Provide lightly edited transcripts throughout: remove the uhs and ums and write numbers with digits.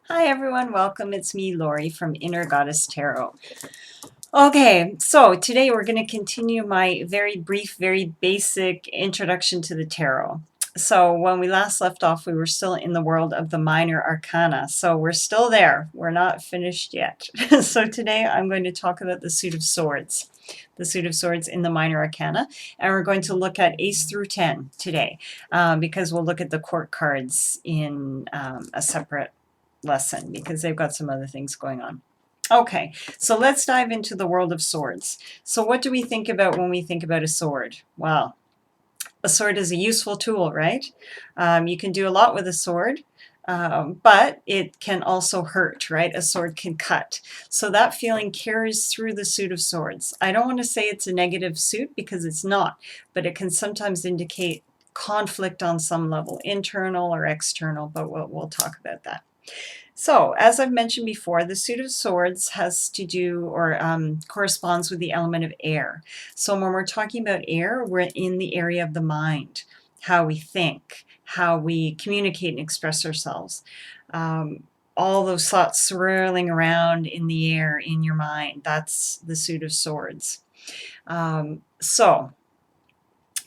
Hi everyone, welcome. It's me, Lori from Inner Goddess Tarot. Okay, so today we're going to continue my very brief, very basic introduction to the tarot. So when we last left off, we were still in the world of the minor arcana. So we're still there. We're not finished yet. So today I'm going to talk about the Suit of Swords. The Suit of Swords in the minor arcana. And we're going to look at Ace through 10 today because we'll look at the court cards in a separate lesson because they've got some other things going on. Okay, so let's dive into the world of swords. So what do we think about when we think about a sword? Well, a sword is a useful tool, right? You can do a lot with a sword, but it can also hurt, right? A sword can cut. So that feeling carries through the Suit of Swords. I don't want to say it's a negative suit because it's not, but it can sometimes indicate conflict on some level, internal or external, but we'll talk about that. So, as I've mentioned before, the Suit of Swords has to do or corresponds with the element of air. So, when we're talking about air, we're in the area of the mind, how we think, how we communicate and express ourselves. All those thoughts swirling around in the air in your mind, that's the Suit of Swords. So,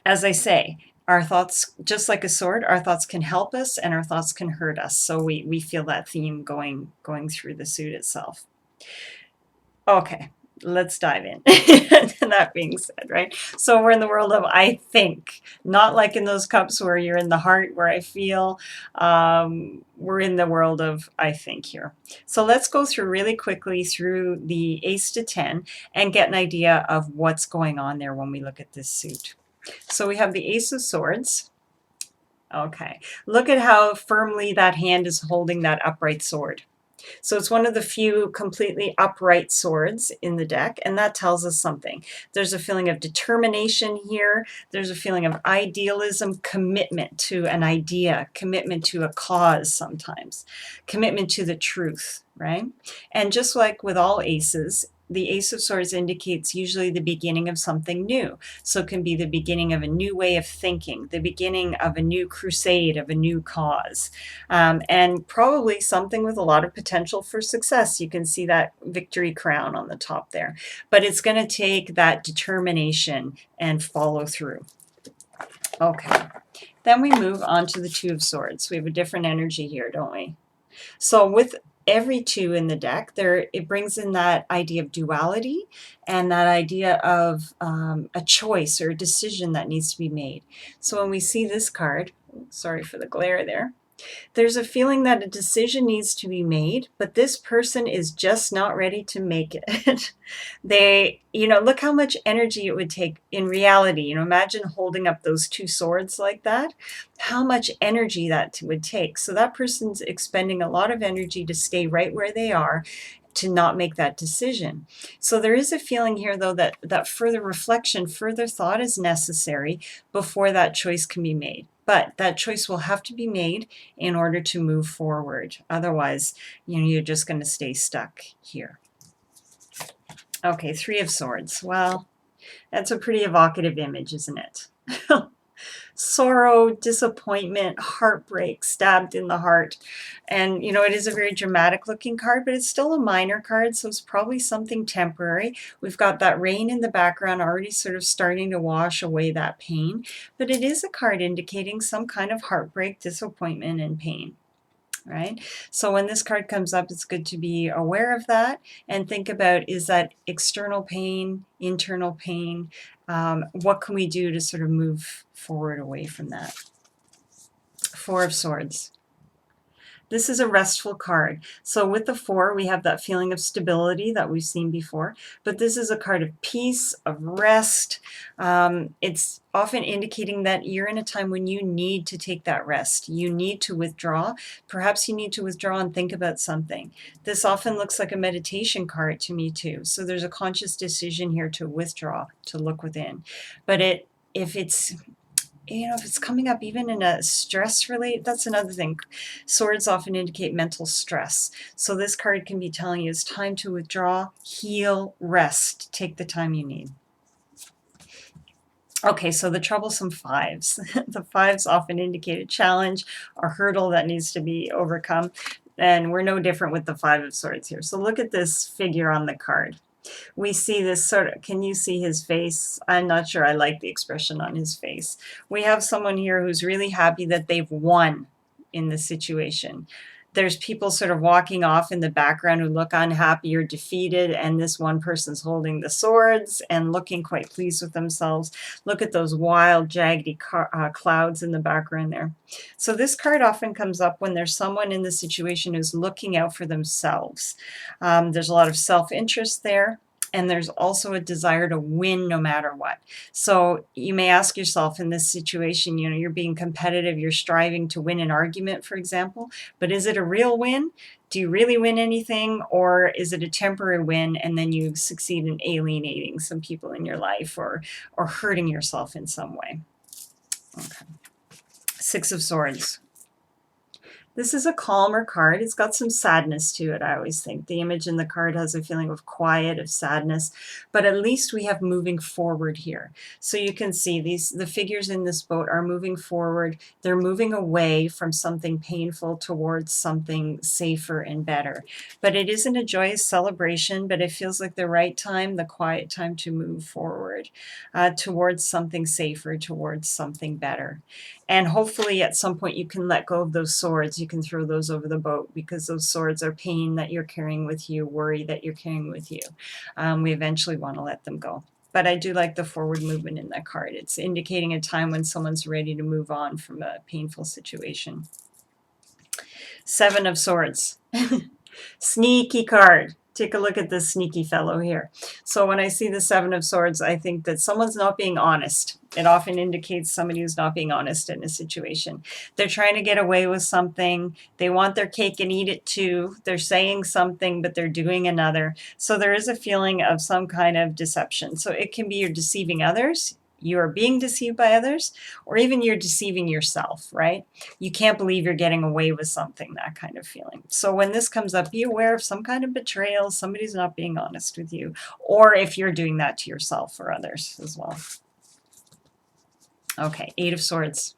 as I say, our thoughts, just like a sword, our thoughts can help us and our thoughts can hurt us. So we feel that theme going through the suit itself. Okay, let's dive in. That being said, right? So we're in the world of I think, not like in those cups where you're in the heart, where I feel. We're in the world of I think here. So let's go through really quickly through the Ace to 10 and get an idea of what's going on there when we look at this suit. So we have the Ace of Swords. Okay, look at how firmly that hand is holding that upright sword. So it's one of the few completely upright swords in the deck, and that tells us something. There's a feeling of determination here. There's a feeling of idealism, commitment to an idea, commitment to a cause sometimes, commitment to the truth, right? And just like with all aces, the Ace of Swords indicates usually the beginning of something new. So it can be the beginning of a new way of thinking, the beginning of a new crusade, of a new cause, and probably something with a lot of potential for success. You can see that victory crown on the top there. But it's going to take that determination and follow through. Okay. Then we move on to the Two of Swords. We have a different energy here, don't we? So with every two in the deck, it brings in that idea of duality and that idea of a choice or a decision that needs to be made. So when we see this card, sorry for the glare there, there's a feeling that a decision needs to be made, but this person is just not ready to make it. Look how much energy it would take in reality. Imagine holding up those two swords like that, how much energy that would take. So that person's expending a lot of energy to stay right where they are, to not make that decision. So there is a feeling here, though, that further reflection, further thought is necessary before that choice can be made. But that choice will have to be made in order to move forward. Otherwise, you're just going to stay stuck here. Okay, Three of Swords. Well, that's a pretty evocative image, isn't it? Sorrow, disappointment, heartbreak, stabbed in the heart. And, it is a very dramatic looking card, but it's still a minor card, so it's probably something temporary. We've got that rain in the background already sort of starting to wash away that pain, but it is a card indicating some kind of heartbreak, disappointment, and pain. Right? So when this card comes up, it's good to be aware of that and think about, is that external pain, internal pain? What can we do to sort of move forward away from that? Four of Swords. This is a restful card. So with the four, we have that feeling of stability that we've seen before, but this is a card of peace, of rest. It's often indicating that you're in a time when you need to take that rest. You need to withdraw. Perhaps you need to withdraw and think about something. This often looks like a meditation card to me too. So there's a conscious decision here to withdraw, to look within. But if it's coming up even in a stress related, that's another thing. Swords often indicate mental stress. So this card can be telling you it's time to withdraw, heal, rest. Take the time you need. Okay, so the Troublesome Fives. The fives often indicate a challenge, a hurdle that needs to be overcome. And we're no different with the Five of Swords here. So look at this figure on the card. We see this sort of, can you see his face? I'm not sure I like the expression on his face. We have someone here who's really happy that they've won in the situation. There's people sort of walking off in the background who look unhappy or defeated, and this one person's holding the swords and looking quite pleased with themselves. Look at those wild, jaggedy clouds in the background there. So this card often comes up when there's someone in the situation who's looking out for themselves. There's a lot of self-interest there. And there's also a desire to win no matter what. So you may ask yourself in this situation, you know, you're being competitive, you're striving to win an argument, for example, but is it a real win? Do you really win anything, or is it a temporary win and then you succeed in alienating some people in your life or hurting yourself in some way? Okay. Six of Swords. This is a calmer card. It's got some sadness to it, I always think. The image in the card has a feeling of quiet, of sadness, but at least we have moving forward here. So you can see the figures in this boat are moving forward. They're moving away from something painful towards something safer and better. But it isn't a joyous celebration, but it feels like the right time, the quiet time to move forward towards something safer, towards something better. And hopefully at some point you can let go of those swords. You can throw those over the boat, because those swords are pain that you're carrying with you, worry that you're carrying with you. We eventually want to let them go. But I do like the forward movement in that card. It's indicating a time when someone's ready to move on from a painful situation. Seven of Swords. Sneaky card. Take a look at this sneaky fellow here. So when I see the Seven of Swords, I think that someone's not being honest. It often indicates somebody who's not being honest in a situation. They're trying to get away with something. They want their cake and eat it too. They're saying something, but they're doing another. So there is a feeling of some kind of deception. So it can be you're deceiving others, you are being deceived by others, or even you're deceiving yourself, right? You can't believe you're getting away with something, that kind of feeling. So when this comes up, be aware of some kind of betrayal. Somebody's not being honest with you, or if you're doing that to yourself or others as well. Okay, Eight of Swords.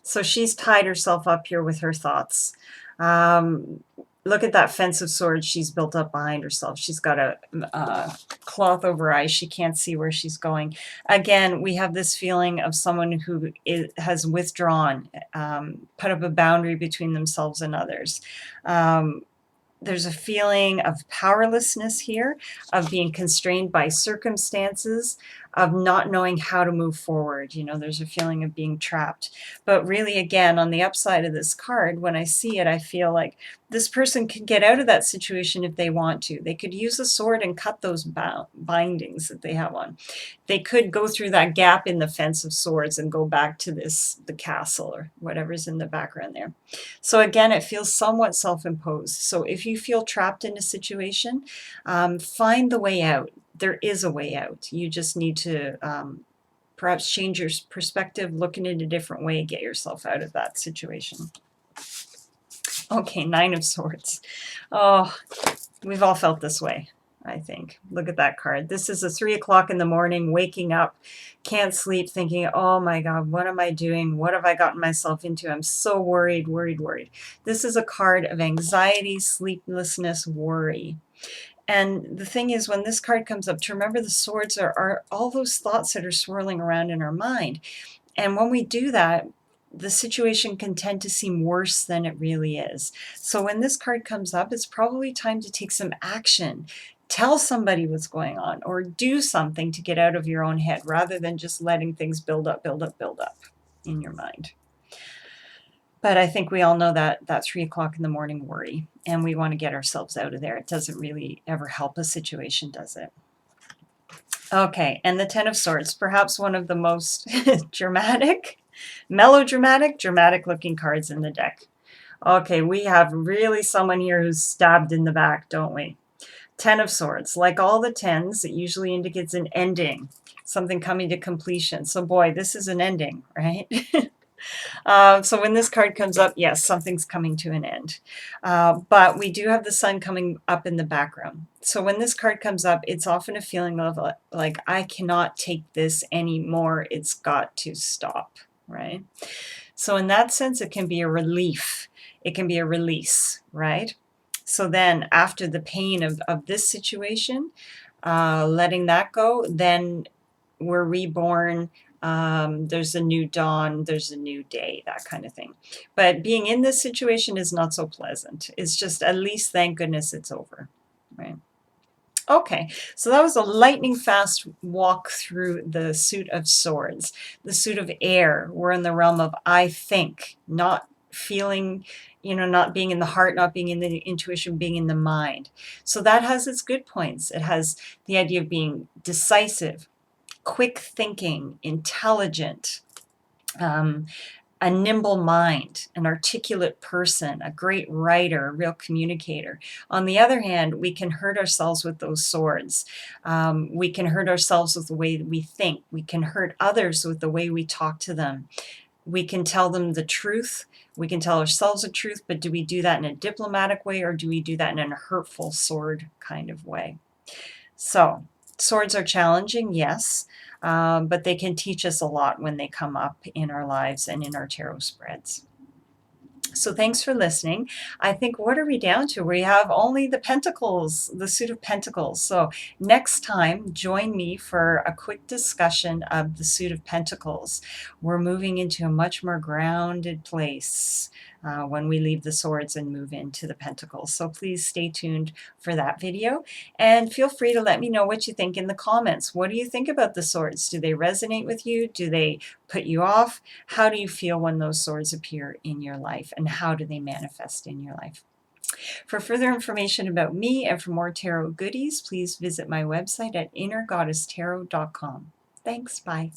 So she's tied herself up here with her thoughts. Look at that fence of swords she's built up behind herself. She's got a cloth over her eyes. She can't see where she's going. Again, we have this feeling of someone who has withdrawn, put up a boundary between themselves and others. There's a feeling of powerlessness here, of being constrained by circumstances, of not knowing how to move forward. You know, there's a feeling of being trapped. But really, again, on the upside of this card, when I see it, I feel like this person could get out of that situation if they want to. They could use a sword and cut those bindings that they have on. They could go through that gap in the fence of swords and go back to the castle or whatever's in the background there. So again, it feels somewhat self-imposed. So if you feel trapped in a situation, find the way out. There is a way out. You just need to perhaps change your perspective, look in it a different way, get yourself out of that situation. Okay, Nine of Swords. Oh, we've all felt this way, I think. Look at that card. This is a 3 o'clock in the morning, waking up, can't sleep, thinking, oh my God, what am I doing? What have I gotten myself into? I'm so worried, worried. This is a card of anxiety, sleeplessness, worry. And the thing is, when this card comes up, to remember the swords are all those thoughts that are swirling around in our mind. And when we do that, the situation can tend to seem worse than it really is. So when this card comes up, it's probably time to take some action. Tell somebody what's going on, or do something to get out of your own head, rather than just letting things build up in your mind. But I think we all know that 3 o'clock in the morning worry, and we want to get ourselves out of there. It doesn't really ever help a situation, does it? Okay, and the Ten of Swords, perhaps one of the most dramatic, melodramatic, dramatic-looking cards in the deck. Okay, we have really someone here who's stabbed in the back, don't we? Ten of Swords. Like all the tens, it usually indicates an ending, something coming to completion. So boy, this is an ending, right? So when this card comes up, yes, something's coming to an end. But we do have the sun coming up in the background. So when this card comes up, it's often a feeling of like, I cannot take this anymore. It's got to stop, right? So in that sense, it can be a relief. it can be a release, right? So then after the pain of this situation, letting that go, then we're reborn. There's a new dawn, there's a new day, that kind of thing. But being in this situation is not so pleasant. It's just, at least, thank goodness it's over, right? Okay, so that was a lightning fast walk through the Suit of Swords. The Suit of Air, we're in the realm of I think, not feeling, not being in the heart, not being in the intuition, being in the mind. So that has its good points. It has the idea of being decisive, quick thinking, intelligent, um, a nimble mind, an articulate person, a great writer, a real communicator. On the other hand, we can hurt ourselves with those swords. We can hurt ourselves with the way we think. We can hurt others with the way we talk to them. We can tell them the truth. We can tell ourselves the truth, but do we do that in a diplomatic way, or do we do that in a hurtful sword kind of way? So, swords are challenging, yes, but they can teach us a lot when they come up in our lives and in our tarot spreads. So thanks for listening. I think, what are we down to? We have only the Pentacles, the Suit of Pentacles. So next time, join me for a quick discussion of the Suit of Pentacles. We're moving into a much more grounded place when we leave the swords and move into the Pentacles. So please stay tuned for that video. And feel free to let me know what you think in the comments. What do you think about the swords? Do they resonate with you? Do they put you off? How do you feel when those swords appear in your life, and how do they manifest in your life? For further information about me and for more tarot goodies, please visit my website at innergoddesstarot.com. Thanks, bye.